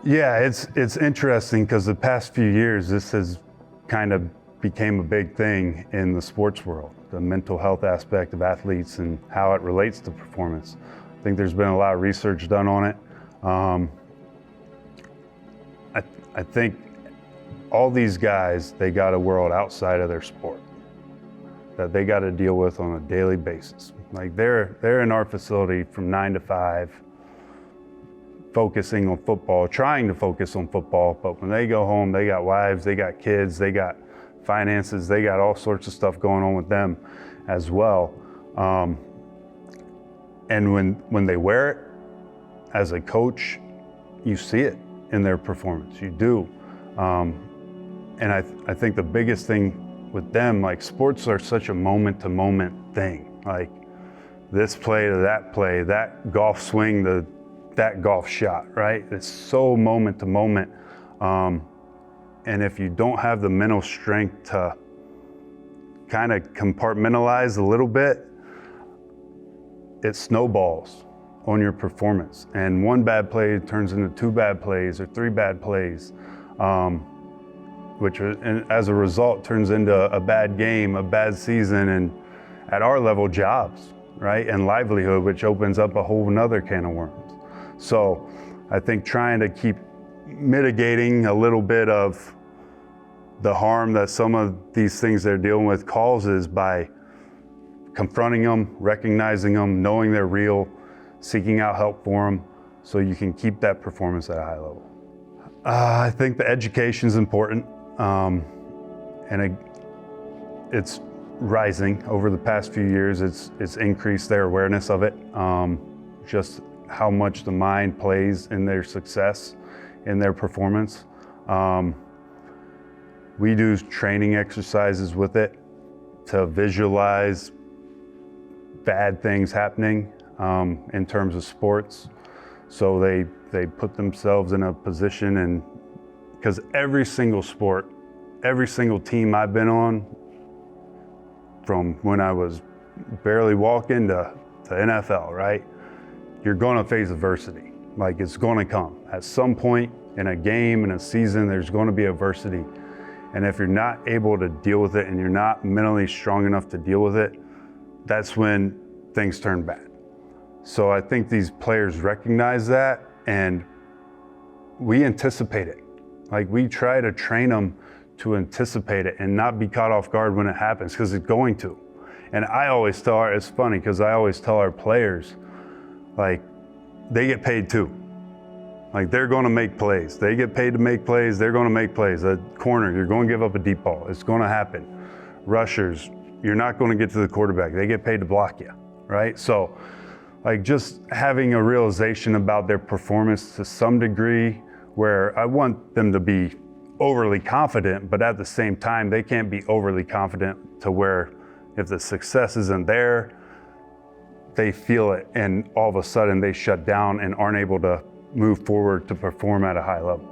Yeah, it's interesting because the past few years, this has kind of became a big thing in the sports world, the mental health aspect of athletes and how it relates to performance. I think there's been a lot of research done on it. I think all these guys, they got a world outside of their sport that they got to deal with on a daily basis. Like they're in our facility from 9 to 5, focusing on football, trying to focus on football, but when they go home, they got wives, they got kids, they got finances, they got all sorts of stuff going on with them as well. And when they wear it as a coach, you see it in their performance, you do. And I think the biggest thing with them, like sports are such a moment-to-moment thing. Like this play to that golf swing to that golf shot, right? It's so moment-to-moment. And if you don't have the mental strength to kind of compartmentalize a little bit, it snowballs on your performance. And one bad play turns into 2 bad plays or 3 bad plays. Which and as a result turns into a bad game, a bad season, and at our level, jobs, right? And livelihood, which opens up a whole nother can of worms. So I think trying to keep mitigating a little bit of the harm that some of these things they're dealing with causes by confronting them, recognizing them, knowing they're real, seeking out help for them so you can keep that performance at a high level. I think the education is important. And it's rising over the past few years. It's increased their awareness of it, just how much the mind plays in their success, in their performance. We do training exercises with it to visualize bad things happening in terms of sports. So they put themselves in a position, and because every single sport, every single team I've been on, from when I was barely walking to NFL, right? You're gonna face adversity. Like it's gonna come. At some point in a game, in a season, there's gonna be adversity. And if you're not able to deal with it and you're not mentally strong enough to deal with it, that's when things turn bad. So I think these players recognize that, and we anticipate it. Like we try to train them to anticipate it and not be caught off guard when it happens, because it's going to. And I always tell it's funny because I always tell our players, like they get paid too. Like they're gonna make plays. They get paid to make plays, they're gonna make plays. A corner, you're gonna give up a deep ball. It's gonna happen. Rushers, you're not gonna get to the quarterback. They get paid to block you, right? So like just having a realization about their performance to some degree, where I want them to be overly confident, but at the same time, they can't be overly confident to where if the success isn't there, they feel it and all of a sudden they shut down and aren't able to move forward to perform at a high level.